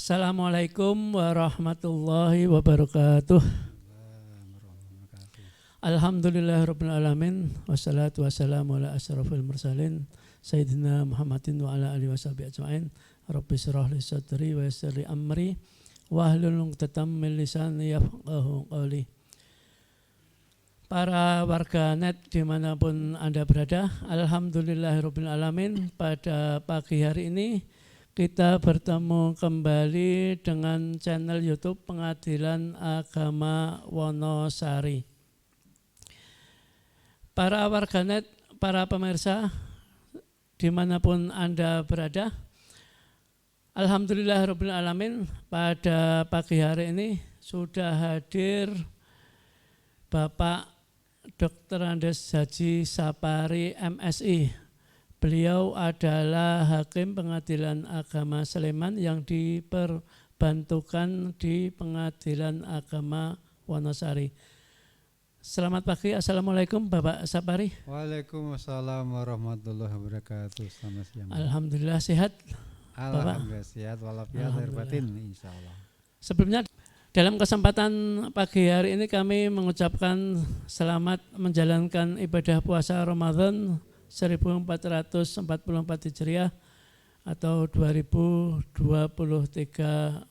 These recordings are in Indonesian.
Assalamualaikum warahmatullahi wabarakatuh. Alhamdulillahirrabbilalamin. Wassalatu wassalamu ala asrafil mursalin Sayyidina Muhammadin wa ala alihi washabihi ajma'in. Rabbi syrah li sadri wa yassir li amri wahlul 'uqdatam min lisani yafqahu qawli. Para warganet dimanapun Anda berada, alhamdulillahirrabbilalamin, pada pagi hari ini kita bertemu kembali dengan channel YouTube Pengadilan Agama Wonosari. Para warganet, para pemirsa dimanapun Anda berada, alhamdulillahirrabbilalamin, pada pagi hari ini sudah hadir Bapak Dr. Andes Haji Sapari MSI. Beliau adalah Hakim Pengadilan Agama Sleman yang diperbantukan di Pengadilan Agama Wonosari. Selamat pagi, Assalamualaikum Bapak Sapari. Waalaikumsalam warahmatullahi wabarakatuh. Selamat siang. Alhamdulillah sehat. Alhamdulillah sehat walafiat lahir batin insyaallah. Sebelumnya dalam kesempatan pagi hari ini kami mengucapkan selamat menjalankan ibadah puasa Ramadan 1444 Hijriah atau 2023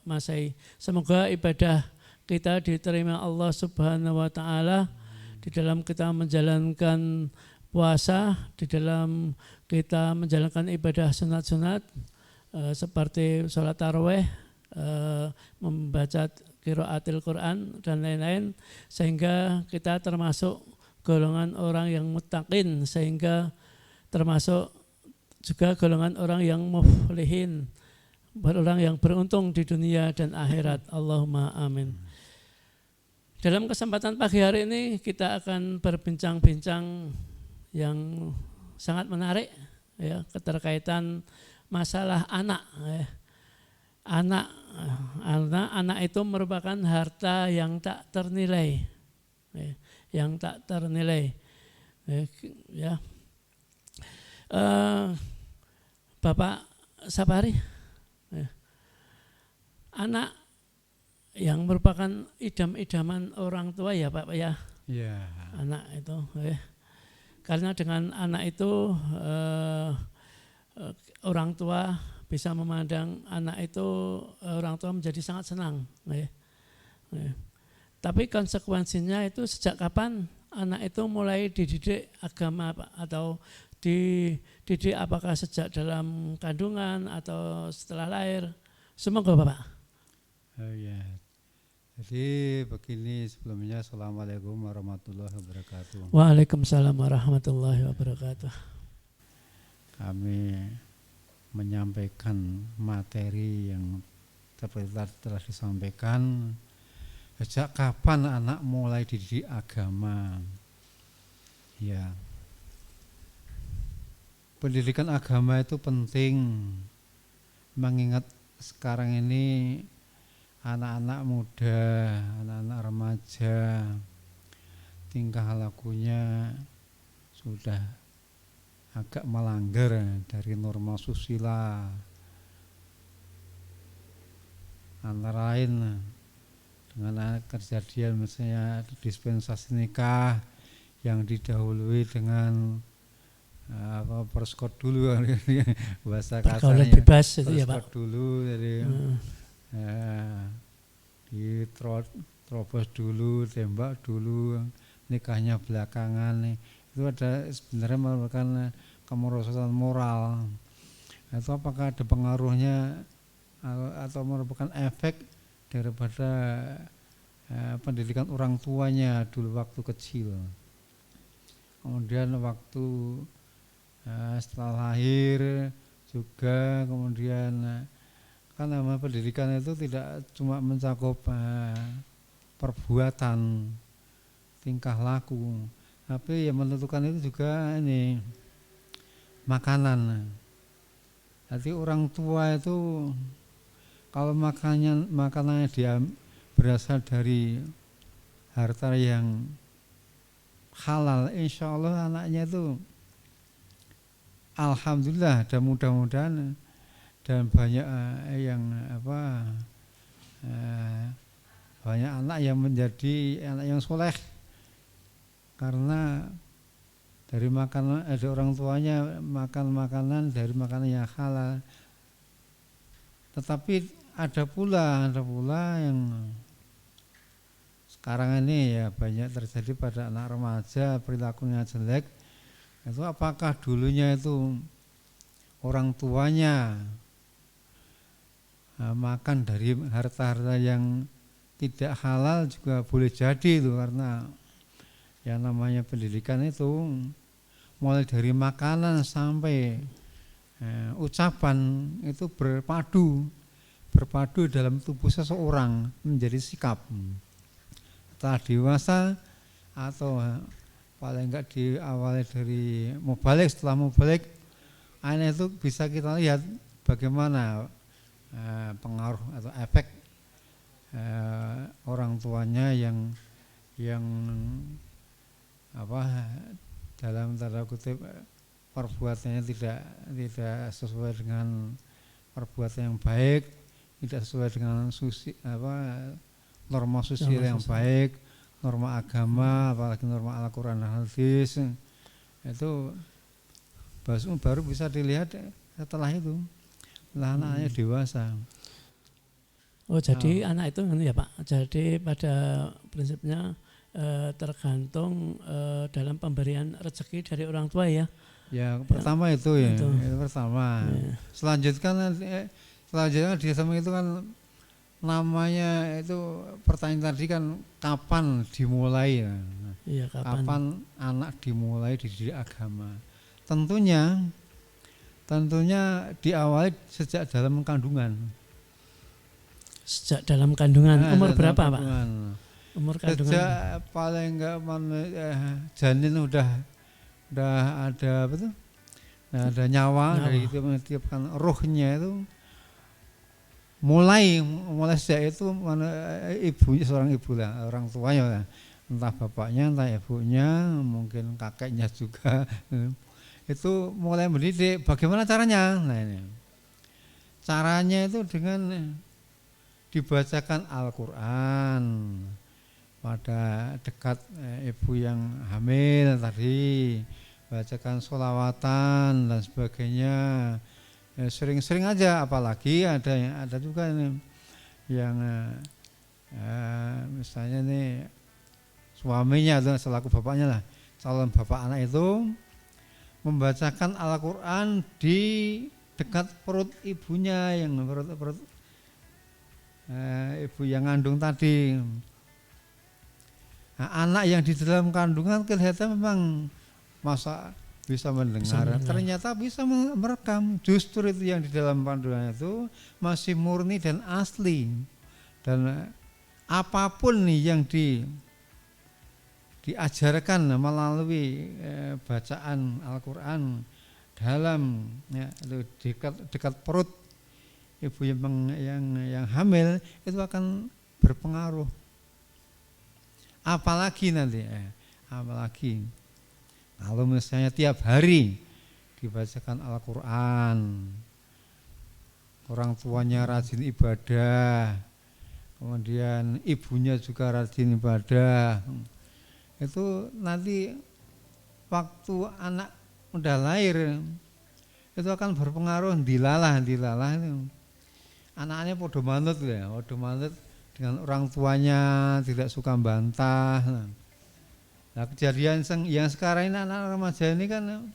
Masehi. Semoga ibadah kita diterima Allah Subhanahu wa taala di dalam kita menjalankan puasa, di dalam kita menjalankan ibadah sunat-sunat seperti sholat tarawih, membaca qiraatil Quran dan lain-lain, sehingga kita termasuk golongan orang yang muttaqin, sehingga termasuk juga golongan orang yang muflihin, orang yang beruntung di dunia dan akhirat. Allahumma amin. Dalam kesempatan pagi hari ini kita akan berbincang-bincang yang sangat menarik, ya, keterkaitan masalah anak. Anak itu merupakan harta yang tak ternilai, yang tak ternilai. Ya. Bapak Sapari, anak yang merupakan idam-idaman orang tua ya Pak ya. Ya. Anak itu, karena dengan anak itu orang tua bisa memandang anak itu, orang tua menjadi sangat senang. Tapi konsekuensinya itu sejak kapan anak itu mulai dididik agama atau dididik, apakah sejak dalam kandungan atau setelah lahir? Semoga Bapak. Oh ya. Jadi begini, sebelumnya Assalamualaikum warahmatullahi wabarakatuh. Waalaikumsalam warahmatullahi wabarakatuh. Kami menyampaikan materi yang seperti telah disampaikan. Sejak kapan anak mulai dididik agama? Ya, pendidikan agama itu penting, mengingat sekarang ini anak-anak muda, anak-anak remaja, tingkah lakunya sudah agak melanggar dari norma susila. Antara lain dengan kejadian misalnya dispensasi nikah yang didahului dengan perskot dulu, bahasa kasarnya bebas itu ya Pak. Dulu, jadi diterobos dulu, tembak dulu, nikahnya belakangan. Itu ada sebenarnya merupakan kemerosotan moral. Itu apakah ada pengaruhnya atau merupakan efek daripada pendidikan orang tuanya dulu waktu kecil. Kemudian waktu setelah lahir juga, kemudian kan nama pendidikan itu tidak cuma mencakup perbuatan, tingkah laku, tapi yang menentukan itu juga ini makanan. Jadi orang tua itu kalau makanannya dia berasal dari harta yang halal, insya Allah anaknya itu alhamdulillah, dan mudah-mudahan dan banyak yang banyak anak yang menjadi anak yang soleh karena dari makanan ada orang tuanya makan makanan dari makanan yang halal. Tetapi ada pula yang sekarang ini ya banyak terjadi pada anak remaja perilakunya jelek. Itu apakah dulunya itu orang tuanya makan dari harta-harta yang tidak halal juga boleh jadi itu, karena yang namanya pendidikan itu mulai dari makanan sampai ucapan itu berpadu dalam tubuh seseorang menjadi sikap. Setelah dewasa atau paling enggak diawali dari mubalik, setelah mubalik itu bisa kita lihat bagaimana pengaruh atau efek orang tuanya yang dalam tanda kutip perbuatannya tidak sesuai dengan perbuatan yang baik, tidak sesuai dengan norma sosial yang baik, norma agama, apalagi norma Al-Quran dan Hadis, itu baru bisa dilihat setelah itu, setelah anaknya dewasa. Oh, jadi anak itu ya Pak. Jadi pada prinsipnya tergantung dalam pemberian rezeki dari orang tua ya. Ya, pertama itu ya. Itu pertama. Ya. Selanjutnya di samping itu kan namanya itu pertanyaan tadi kan kapan dimulai ya. Iya, kapan anak dimulai dididik agama. Tentunya diawali sejak dalam kandungan. Sejak dalam kandungan, umur berapa Pak? Umur kandungan. Sejak paling enggak janin udah ada apa tuh? Nah, ada nyawa. Dari itu meniupkan ruhnya itu mulai sejak itu ibunya, seorang ibu lah, orang tuanya lah. Entah bapaknya, entah ibunya, mungkin kakeknya juga. Itu mulai mendidik. Bagaimana caranya? Nah, ini. Caranya itu dengan dibacakan Al-Quran pada dekat ibu yang hamil tadi, bacakan sholawatan dan sebagainya, sering-sering aja. Apalagi ada juga yang misalnya nih suaminya atau selaku bapaknya lah, calon bapak anak itu membacakan Al-Quran di dekat perut ibunya, yang perut ibu yang ngandung tadi. Nah, anak yang di dalam kandungan kelihatan memang masa bisa mendengar, ternyata bisa merekam. Justru itu yang di dalam kandungan itu masih murni dan asli. Dan apapun nih yang diajarkan melalui bacaan Al-Quran dalam dekat perut ibu yang hamil itu akan berpengaruh. Apalagi nanti, apalagi kalau misalnya tiap hari dibacakan Al-Quran, orang tuanya rajin ibadah, kemudian ibunya juga rajin ibadah, itu nanti waktu anak udah lahir itu akan berpengaruh. Dilalah itu. Anaknya podo manut dengan orang tuanya, tidak suka bantah. Nah, kejadian yang sekarang ini anak remaja ini kan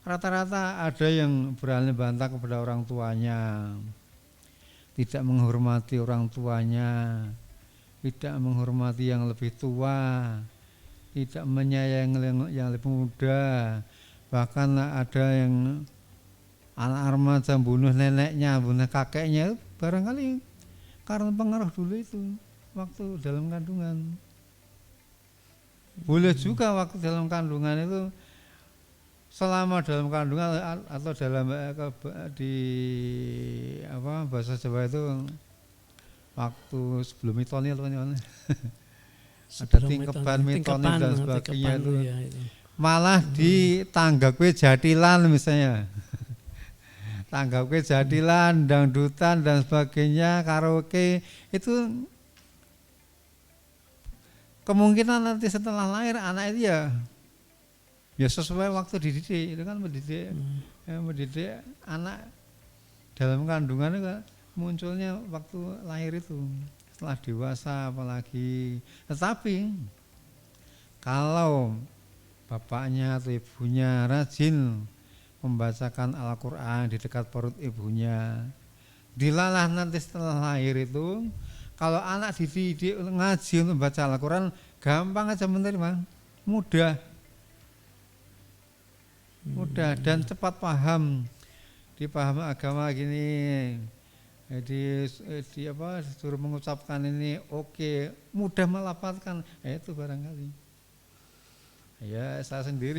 rata-rata ada yang berani bantah kepada orang tuanya, tidak menghormati orang tuanya, tidak menghormati yang lebih tua, tidak menyayangi yang lebih muda. Bahkan ada yang anak remaja bunuh neneknya, bunuh kakeknya, barangkali karena pengaruh dulu itu waktu dalam kandungan. Boleh juga waktu dalam kandungan itu, selama dalam kandungan atau dalam di bahasa Jawa itu waktu sebelum mitoni atau ada tingkeban mitoni dan sebagainya itu. Malah di tangga kue jatilan misalnya. tanggapke jadilan, dangdutan dan sebagainya, karaoke itu kemungkinan nanti setelah lahir anak itu ya sesuai waktu dididik. Itu kan mendidik anak dalam kandungan itu munculnya waktu lahir itu, setelah dewasa apalagi. Tetapi kalau bapaknya atau ibunya rajin membacakan Al-Quran di dekat perut ibunya, dilalah nanti setelah lahir itu, kalau anak dididik ngaji untuk membaca Al-Quran, gampang aja menerima, mudah dan cepat paham, dipahami agama gini, disuruh mengucapkan ini oke, mudah melafalkan, itu barangkali. Ya saya sendiri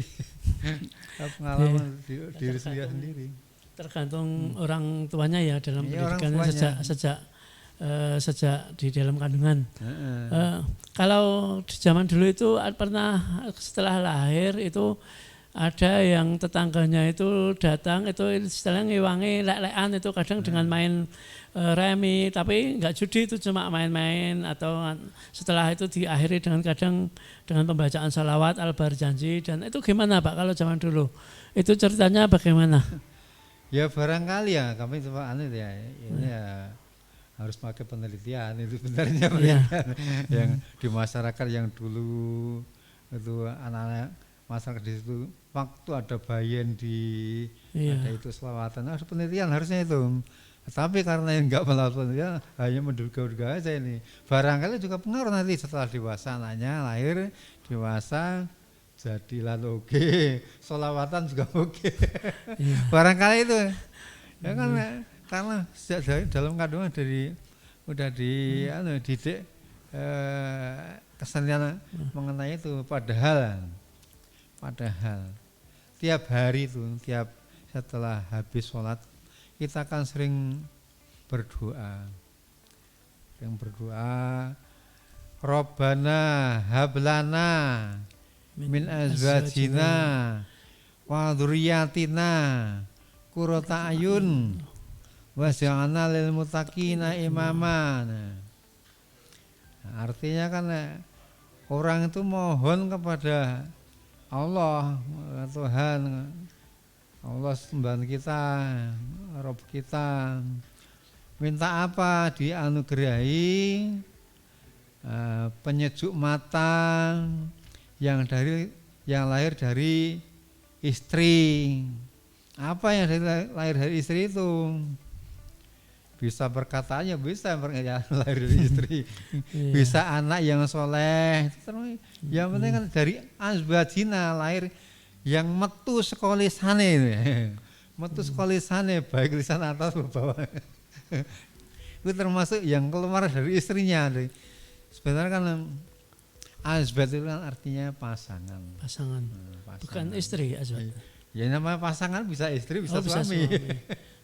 pengalaman diri saya sendiri. Tergantung orang tuanya ya dalam pendidikannya sejak di dalam kandungan. Kalau di zaman dulu itu pernah setelah lahir itu ada yang tetangganya itu datang itu istilahnya ngewangi lek-lekan itu kadang dengan main remi, tapi enggak judi, itu cuma main-main, atau setelah itu diakhiri dengan kadang dengan pembacaan salawat al-barjanji. Dan itu gimana Pak kalau zaman dulu? Itu ceritanya bagaimana? Ya barangkali ya kami coba ini ya harus pakai penelitian itu sebenarnya yang di masyarakat yang dulu itu anak-anak masyarakat di situ waktu ada bayen ada itu selawatan, harus penelitian harusnya itu. Tapi karena yang enggak melakukan ya hanya menduga-duga aja ini. Barangkali juga pengaruh nanti setelah dewasa anaknya lahir dewasa jadilah oke, sholawatan juga oke. Barangkali itu ya kan karena sejak dalam kandungan udah didik kesenian mengenai itu. Padahal tiap hari itu setelah habis sholat kita kan sering berdoa. Robbana hablana min azwajina wa dzurriyyatina qurrata ayun waj'alna lil muttaqina imama. Artinya kan orang itu mohon kepada Allah, Tuhan, Allah sembahan kita, Rob kita, minta apa? Dianugerahi penyejuk mata yang lahir dari istri. Apa yang lahir dari istri itu? Bisa berkatanya, bisa lahir dari istri. Bisa anak yang soleh. Yang penting kan dari azwajina lahir yang metu sekolisane, baik lisan atas maupun bawah. Itu termasuk yang keluar dari istrinya. Sebenarnya kan azwaj itu kan artinya pasangan. Pasangan. Bukan istri azwaj. Ya namanya pasangan bisa istri bisa suami.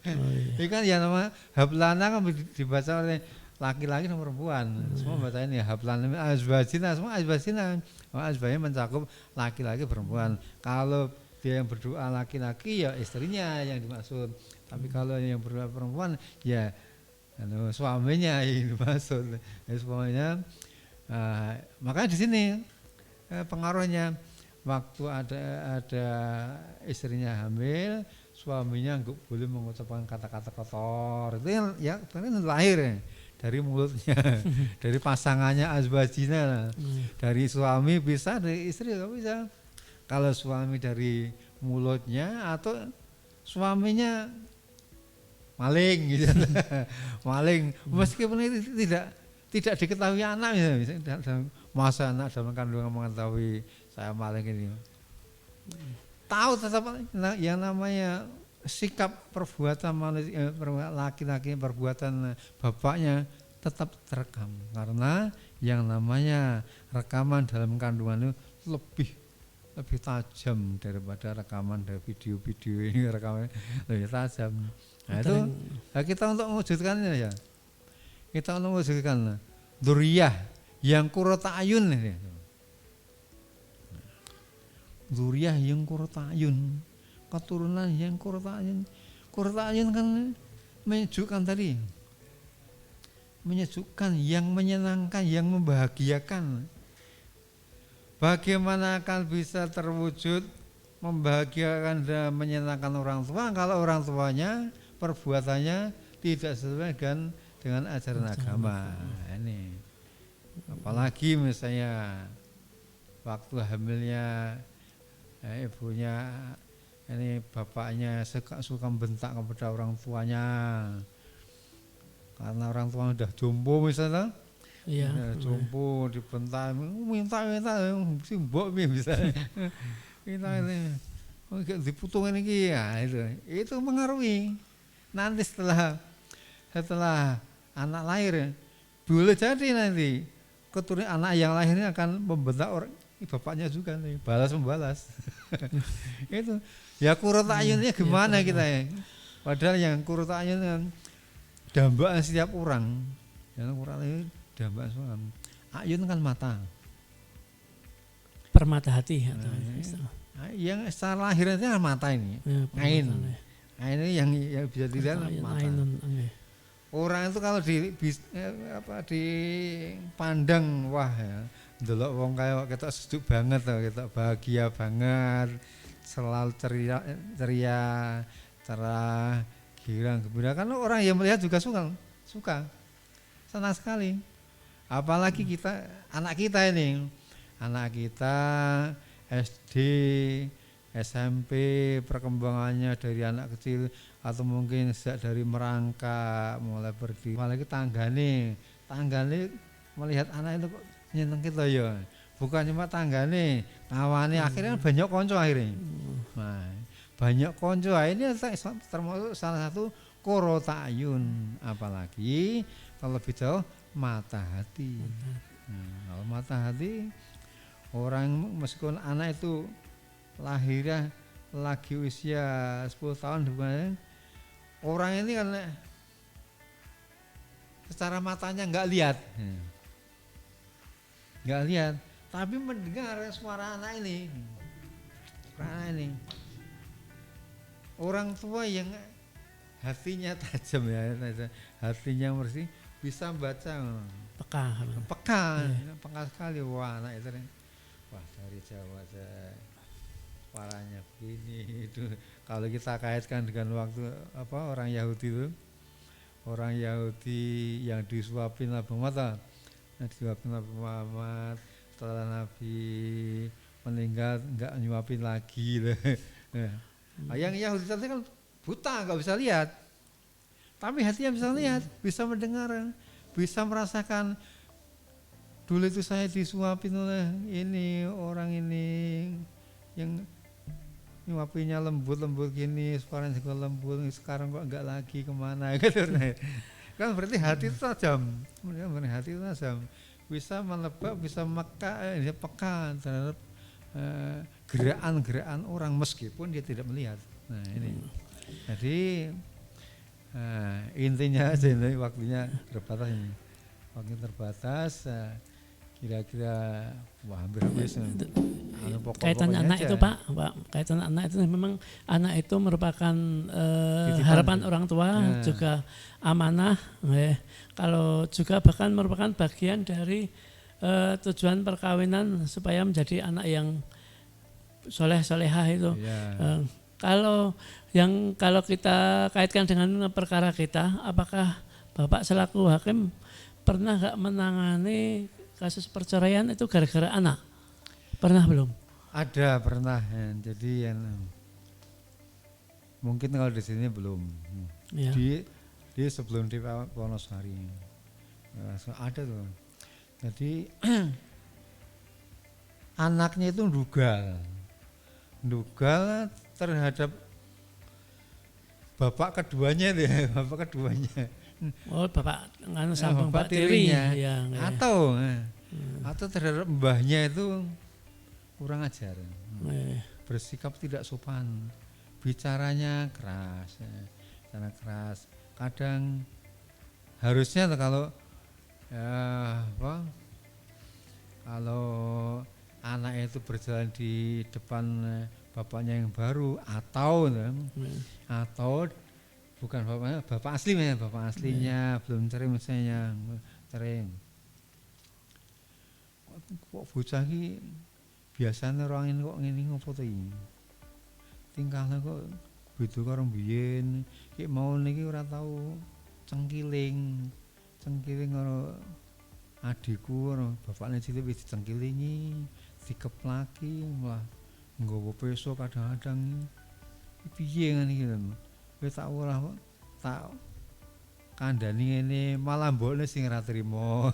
Ini kan ya nama hablana kan dibaca oleh laki-laki dan perempuan. Semua baca ini hablana azwajina, semua azwajina. Azwajnya mencakup laki-laki perempuan. Kalau dia yang berdoa laki-laki ya istrinya yang dimaksud. Tapi kalau yang berdoa perempuan ya suaminya yang dimaksud. Suaminya. Makanya di sini pengaruhnya waktu ada istrinya hamil, suaminya nggak boleh mengucapkan kata-kata kotor. Itu ya benar lahir ya. Dari mulutnya, dari pasangannya azwajina, dari suami bisa, dari istri nggak bisa. Kalau suami dari mulutnya atau suaminya maling gitu, maling. Meskipun itu tidak diketahui anak, masa anak dalam kandungan mengetahui saya maling ini. Tahu tetap yang namanya sikap perbuatan manusia, laki-laki perbuatan bapaknya tetap terekam, karena yang namanya rekaman dalam kandungan itu lebih tajam daripada rekaman dari video-video ini, rekaman lebih tajam. Nah itu kita untuk mewujudkannya ya, kita untuk mewujudkan dzurriyyah yang qurrata ayun ini. Dzurriyyah yang qurrata ayun, keturunan yang qurrata ayun, Qurratu a'yun kan menyejukkan tadi. Menyejukkan, yang menyenangkan, yang membahagiakan. Bagaimana akan bisa terwujud membahagiakan dan menyenangkan orang tua kalau orang tuanya perbuatannya tidak sesuai dengan ajaran agama. Ini apalagi misalnya waktu hamilnya ibunya ini bapaknya suka bentak kepada orang tuanya karena orang tua udah jompo misalnya. Iya. Jompo dibentak, minta simbok misalnya. Kita ini diputung ini ya, itu mengaruhi. Nanti setelah anak lahir, boleh jadi nanti keturunan anak yang lahir ini akan membentak orang bapaknya juga nih, balas membalas. Itu ya qurratu a'yunnya gimana kita ya? Padahal yang qurratu a'yun dambaan setiap orang. Yang qurratu a'yun dambaan semua. A'yun kan mata. Permata hati atau yang secara lahirnya kan mata ini. Ain. Ain ini yang bisa dilihat mata. Orang itu kalau dipandang wah ya, ndelok wong kaya ketok sejuk banget to, ketok bahagia banget, selalu ceria, cerah, girang, gembira. Kan orang yang melihat juga suka. Senang sekali. Apalagi kita anak kita SD, SMP, perkembangannya dari anak kecil atau mungkin sejak dari merangkak mulai berdiri. Apalagi tanggane melihat anak itu kok nyeneng kita ya. Bukan cuma tanggane, kawane akhirnya banyak konco akhirnya. Nah, banyak konco ini termasuk salah satu qurratu a'yun. Apalagi kalau lebih jauh mata hati. Kalau mata hati orang meskipun anak itu lahirnya lagi usia 10 tahun bukan, orang ini kan secara matanya nggak lihat, tapi mendengar suara anak ini. Orang tua yang hatinya tajam ya, hatinya bersih bisa baca. Peka sekali. Wah anak itu wah dari Jawa suaranya begini itu. Kalau kita kaitkan dengan waktu orang Yahudi yang disuapin Nabi Muhammad, setelah Nabi meninggal nggak nyuapin lagi loh. Yang Yahudi tadi kan buta nggak bisa lihat, tapi hatinya bisa lihat, bisa mendengar, bisa merasakan. Dulu itu saya disuapin oleh orang ini yang nyuapinya lembut gini, suaranya juga lembut, sekarang kok enggak lagi kemana gitu. Kan berarti hati itu tajam, bisa menebak, bisa peka terhadap gerakan orang meskipun dia tidak melihat. Nah ini, jadi intinya aja ini waktunya terbatas. Kira-kira hampir habis. Kaitan anak itu Pak, kaitan anak itu memang anak itu merupakan harapan orang tua, juga amanah. Kalau juga bahkan merupakan bagian dari tujuan perkawinan supaya menjadi anak yang soleh-solehah itu. Kalau kita kaitkan dengan perkara kita, apakah Bapak selaku hakim pernah nggak menangani kasus perceraian itu gara-gara anak? Pernah belum? Ada, pernah. Jadi mungkin kalau di sini belum. Ya. Di sebelum di Wonosari ada tuh. Jadi anaknya itu ndugal terhadap bapak keduanya. Oh, bapak sambung bapak tirinya. Ya. Atau terhadap mbahnya itu kurang ajar. Bersikap tidak sopan. Bicaranya keras. Kadang harusnya kalau kalau anak itu berjalan di depan bapaknya yang baru atau bukan bapaknya, bapak aslinya, bapak aslinya belum cerai misalnya, cerai. Kok bocah iki biasane orang ini kok ngene ngopo to iki? Tingkahnya kok beda karo mbiyen. Ki mau niki ora tau cengkiling karo adikku karo bapakne cilik wis dicengkilingi, dikeplaki, malah nggawa peso kadang-kadang. Piye ngene iki lho. Wis tak ora tak kandhani ngene malah mbokne sing ora trima.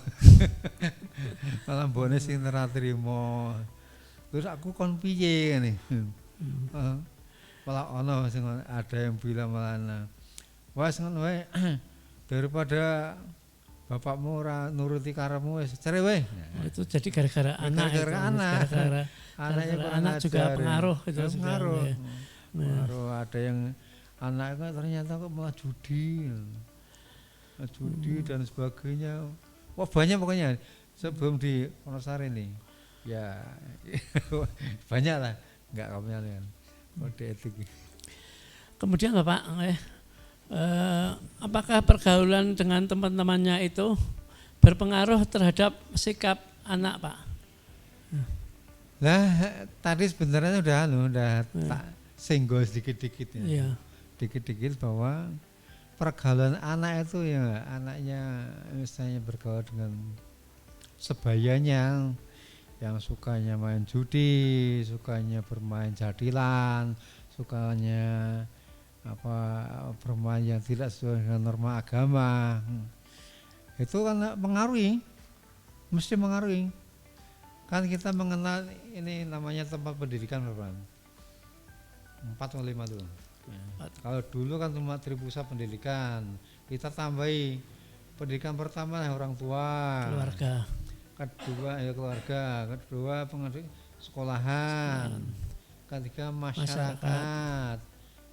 Malah mbokne sing ora trima. Terus aku kon piye ngene. Malah ana sing ada yang bilang malah wes ngono wae daripada bapakmu ora nuruti karepmu wis cerai wae. Itu jadi gara-gara anak. Gara-gara anak juga pengaruh itu pengaruh. Pengaruh ada yang anaknya ternyata kok malah judi dan sebagainya. Wah banyak pokoknya sebelum di Wonosari nih. Ya banyak lah, enggak kamunya kan. Kode etik. Kemudian Bapak, apakah pergaulan dengan teman-temannya itu berpengaruh terhadap sikap anak Pak? Lah tadi sebenarnya udah tak senggol sedikit-dikit ya. Iya. Dikit-dikit bahwa pergaulan anak itu ya anaknya misalnya bergaul dengan sebayanya yang sukanya main judi, sukanya bermain jadilan, sukanya bermain yang tidak sesuai dengan norma agama. Itu kan mesti mengaruhi. Kan kita mengenal ini namanya tempat pendidikan berapa? 4 atau 5 tuh. Kalau dulu kan cuma Tripusat pendidikan, kita tambahi pendidikan pertama orang tua, keluarga, kedua sekolahan, ketiga masyarakat,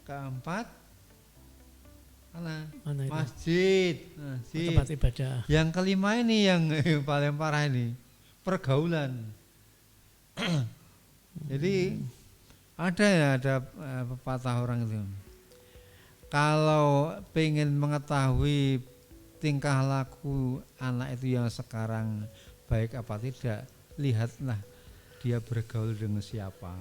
keempat masjid, tempat ibadah. Yang kelima ini yang paling parah ini pergaulan. Jadi ada pepatah orang itu, kalau pengen mengetahui tingkah laku anak itu yang sekarang baik apa tidak, lihatlah dia bergaul dengan siapa.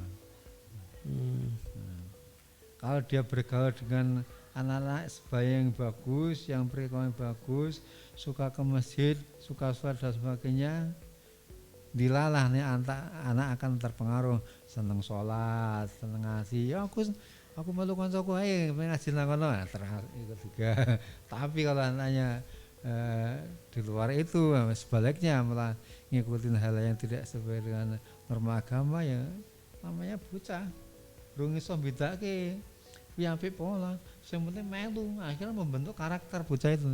Kalau dia bergaul dengan anak-anak sebaya yang bagus, yang berkelakuan bagus, suka ke masjid, suka sholat dan sebagainya, dilalah nih anak akan terpengaruh, seneng sholat, seneng ngaji. Ya aku malu koncoku ae ngaji nang kono ikut juga. Tapi kalau anaknya di luar itu sebaliknya malah ngikutin hal yang tidak sesuai dengan norma agama, ya namanya bocah. Durung iso mbedake piye apik pola. Sing penting melu, akhirnya membentuk karakter bocah itu.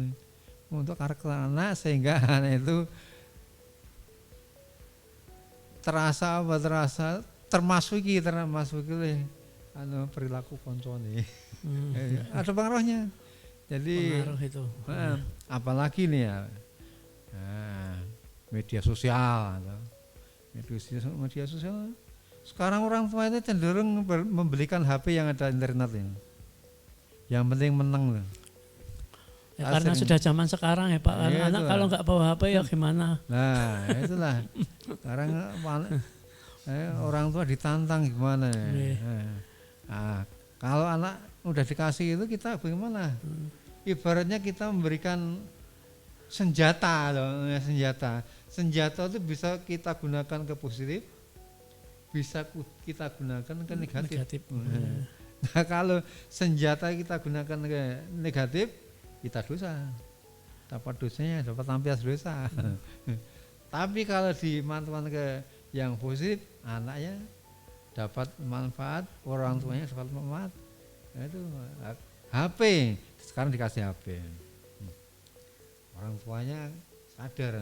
Membentuk karakter anak sehingga anak itu termasuki perilaku koncone. Ada pengaruhnya. Jadi pengaruh itu. Apalagi nih ya. Media sosial. Media sosial. Sekarang orang tua itu cenderung membelikan HP yang ada internet ini. Yang penting menang loh. Ya, karena sudah zaman sekarang ya Pak, anak kalau nggak bawa HP ya gimana? Nah itulah. Sekarang orang tua ditantang gimana ya. Nah, kalau anak udah dikasih itu kita bagaimana? Ibaratnya kita memberikan senjata loh, senjata. Senjata itu bisa kita gunakan ke positif, bisa kita gunakan ke negatif. Nah, kalau senjata kita gunakan ke negatif, kita dosa. Dapat dosanya, dapat lampias dosa. Tapi kalau dimanfaatkan ke yang positif, anaknya dapat manfaat, orang tuanya dapat manfaat. Nah, itu HP, sekarang dikasih HP. Orang tuanya sadar,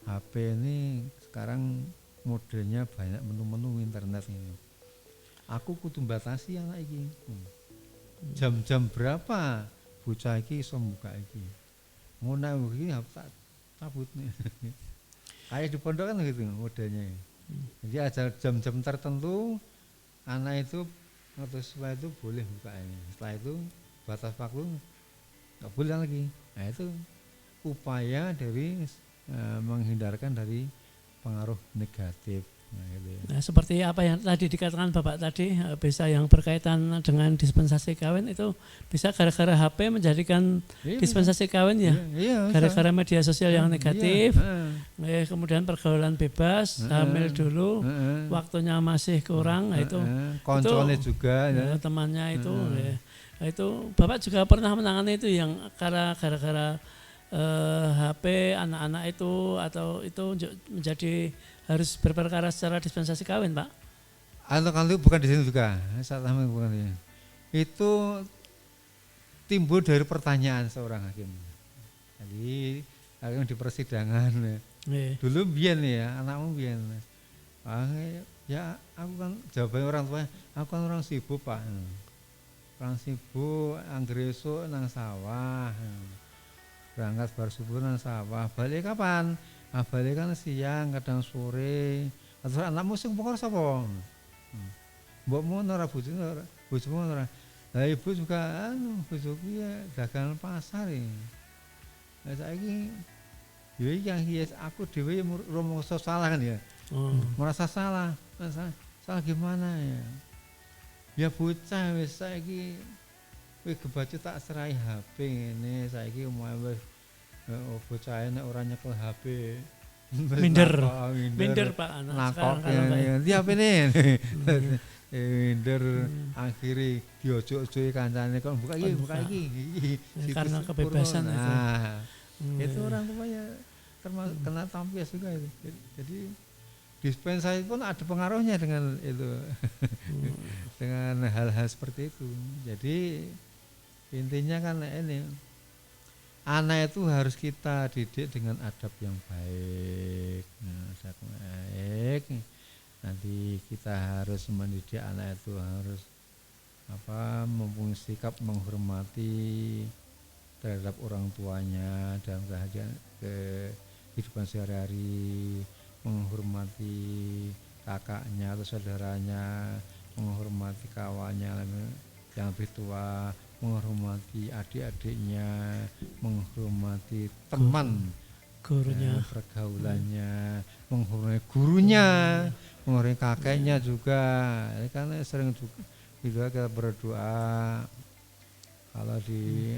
HP ini sekarang modelnya banyak menu-menu internet ini. Aku kudu batasi anak iki. Jam-jam berapa bocah iki iso buka iki. Ngono iki tak cabut nih. Kayak di pondok kan gitu modelnya. Jadi ada jam-jam tertentu anak itu atau setelah itu boleh buka ini. Setelah itu batas waktu nggak boleh lagi. Nah itu upaya dari menghindarkan dari pengaruh negatif. Nah, gitu ya. Nah, seperti apa yang tadi dikatakan Bapak tadi, bisa yang berkaitan dengan dispensasi kawin itu bisa gara-gara HP menjadikan Iya, dispensasi kawin ya, iya, gara-gara media sosial yang negatif, iya, kemudian pergaulan bebas, hamil dulu, waktunya masih kurang, itu koncone juga ya. temannya itu, nah, itu Bapak juga pernah menangani itu yang gara-gara HP anak-anak itu atau itu menjadi harus berperkara secara dispensasi kawin, Pak? Kalau bukan di sini juga, saat bukan ini. Itu timbul dari pertanyaan seorang hakim. Jadi hakim di persidangan, dulu biyen ya, anakmu biyen. Ya aku kan jawabannya orang tua, aku kan orang sibuk Pak. Orang sibuk, anggere esuk nang sawah. Berangkat bar subuh nang sawah, balik kapan? Balik kan siang, kadang sore. Terus anakmu sing pokok sapa? Mbokmu ora bojomu ora. Lah ibu juga bojoku ya dagangan pasar ya. Lah saiki ya yang aku dhewe merasa salah kan ya. Merasa salah. Salah gimana ya? Ya bocah wis saiki kowe kebacut tak serai HP ngene saiki omahe wis bocah nek ora nyekel HP minder Pak anak sekarang kalau dia apa nih minder akhirnya diojo-ojoki kancane kok buka iki karena kebebasan itu orang tuanya termasuk kena tampias juga itu. Jadi dispensasi pun ada pengaruhnya dengan itu dengan hal-hal seperti itu. Jadi intinya kan ini anak itu harus kita didik dengan adab yang baik. Nah, adab baik. Nanti kita harus mendidik anak itu harus mempunyai sikap menghormati terhadap orang tuanya dalam kehidupan sehari-hari, menghormati kakaknya atau saudaranya, menghormati kawannya yang lebih tua, menghormati adik-adiknya, menghormati teman gurunya, pergaulannya, menghormati gurunya, menghormati kakeknya juga. Karena sering juga kita berdoa kalau di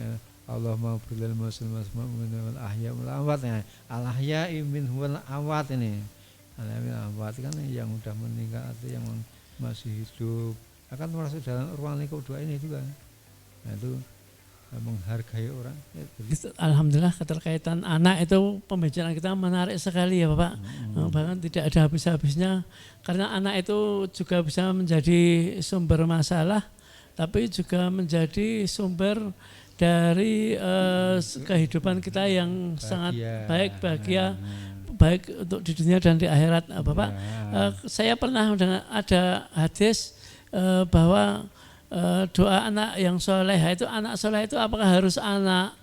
Allahumma firlil muslimin wal ahya wal amwat ya. Al ahya minhum wal amwat ini. Al ahya amwat kan yang sudah meninggal atau yang masih hidup akan termasuk dalam ruang lingkup doa ini juga. Nah, itu menghargai orang. Alhamdulillah keterkaitan anak itu pembicaraan kita menarik sekali ya Bapak. Bahkan tidak ada habis-habisnya karena anak itu juga bisa menjadi sumber masalah tapi juga menjadi sumber dari kehidupan kita yang sangat baik, bahagia, baik untuk di dunia dan di akhirat Bapak. Saya pernah mendengar ada hadis bahwa doa anak yang soleh itu, anak soleh itu apakah harus anak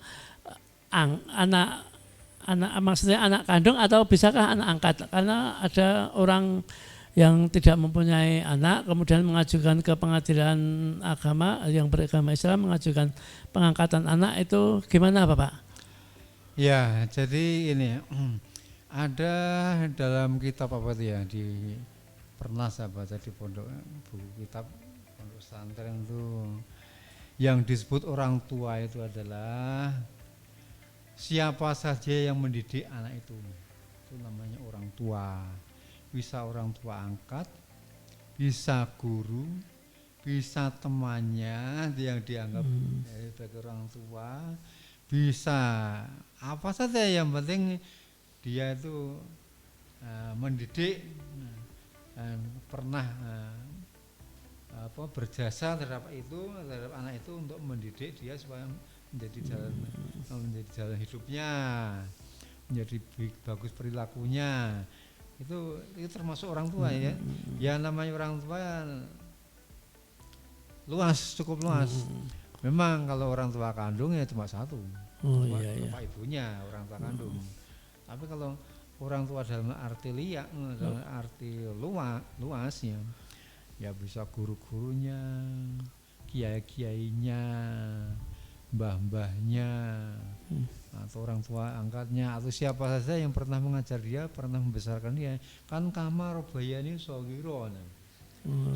maksudnya anak kandung atau bisakah anak angkat? Karena ada orang yang tidak mempunyai anak kemudian mengajukan ke pengadilan agama yang beragama Islam mengajukan pengangkatan anak, itu gimana Bapak? Ya, jadi ini ada dalam kitab apa itu ya pernah saya baca di pondok buku kitab pesantren itu yang disebut orang tua itu adalah siapa saja yang mendidik anak itu namanya orang tua. Bisa orang tua angkat, bisa guru, bisa temannya yang dianggap sebagai orang tua, bisa apa saja yang penting dia itu mendidik dan pernah berjasa terhadap anak itu untuk mendidik dia supaya menjadi jalan hidupnya, menjadi bagus perilakunya. Itu termasuk orang tua ya. Ya namanya orang tua cukup luas. Memang kalau orang tua kandung ya cuma satu. Bapak ibunya orang tua kandung. Tapi kalau orang tua dalam arti dalam arti luasnya ya bisa guru-gurunya, kiai-kiainya, mbah-mbahnya atau orang tua angkatnya atau siapa saja yang pernah mengajar dia, pernah membesarkan dia. Kan kamar bayani sohiro.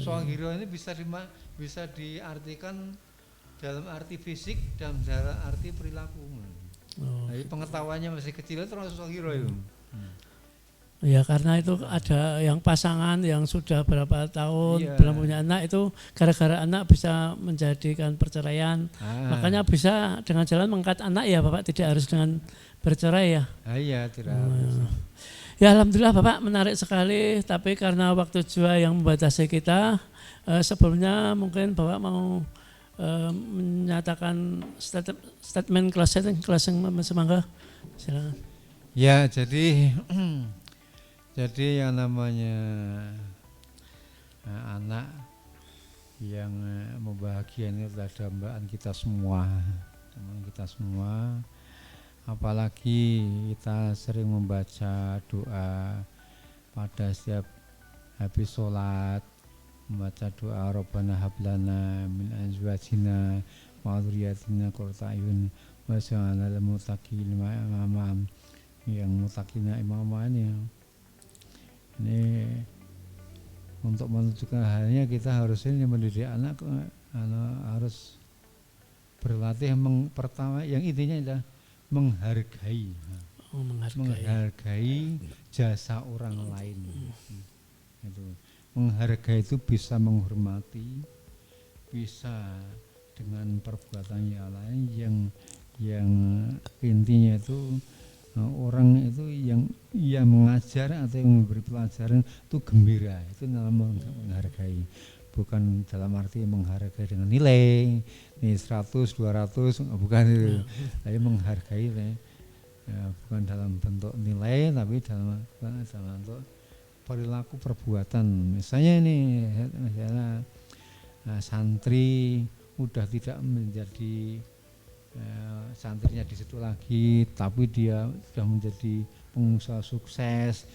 Sohiro ini bisa diartikan dalam arti fisik dan dalam arti perilaku. Jadi pengetahuannya masih kecil itu termasuk sohiro itu. Ya karena itu ada yang pasangan yang sudah berapa tahun belum punya anak, itu gara-gara anak bisa menjadikan perceraian. Makanya bisa dengan jalan mengangkat anak ya Bapak, tidak harus dengan bercerai ya. Iya, tidak harus. Ya alhamdulillah Bapak, menarik sekali, tapi karena waktu juga yang membatasi kita, sebelumnya mungkin Bapak mau menyatakan statement closing semangga. Silakan. Ya, jadi yang namanya anak yang membahagiakan adalah dambaan kita semua, teman kita semua. Apalagi kita sering membaca doa pada setiap habis sholat, membaca doa Rabbana hablana min azwajina wa dzurriyyatina qurrata a'yun waj'alna lil muttaqina imama. Yang muttaqina imamanya ini untuk menunjukkan halnya kita harus ini mendidik anak harus berlatih pertama yang intinya adalah menghargai jasa orang lain. Itu menghargai itu bisa menghormati, bisa dengan perbuatan yang lain yang intinya itu orang itu yang mengajar atau yang memberi pelajaran itu gembira, itu dalam menghargai, bukan dalam arti menghargai dengan nilai 100, 200, bukan itu. Tapi menghargai bukan dalam bentuk nilai, tapi dalam bentuk perilaku perbuatan. Misalnya santri udah tidak menjadi santrinya di situ lagi, tapi dia sudah menjadi pengusaha sukses.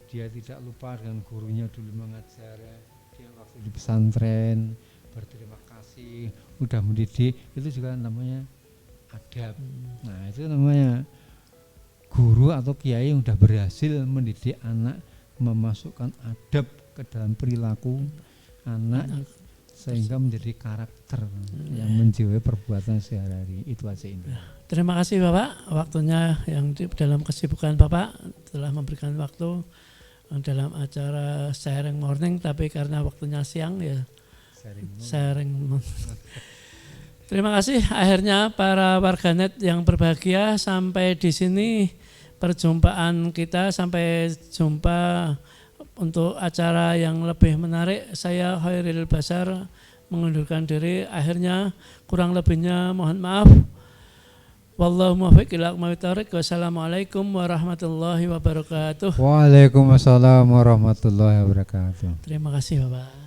Dia tidak lupa dengan gurunya dulu mengajar dia waktu di pesantren, berterima kasih, udah mendidik, itu juga namanya adab. Nah itu namanya guru atau kiai yang udah berhasil mendidik anak, memasukkan adab ke dalam perilaku anak sehingga menjadi karakter yang menjiwai perbuatan sehari-hari. Itu aja ini. Terima kasih Bapak, waktunya yang dalam kesibukan Bapak telah memberikan waktu dalam acara sharing morning, tapi karena waktunya siang ya sharing. Terima kasih. Akhirnya para warganet yang berbahagia, sampai di sini perjumpaan kita, sampai jumpa untuk acara yang lebih menarik. Saya Khairil Basar mengundurkan diri. Akhirnya kurang lebihnya mohon maaf. Wallahu muwaffiq ila aqwamit thoriq. Wassalamualaikum warahmatullahi wabarakatuh. Waalaikumsalam warahmatullahi wabarakatuh. Terima kasih Bapak.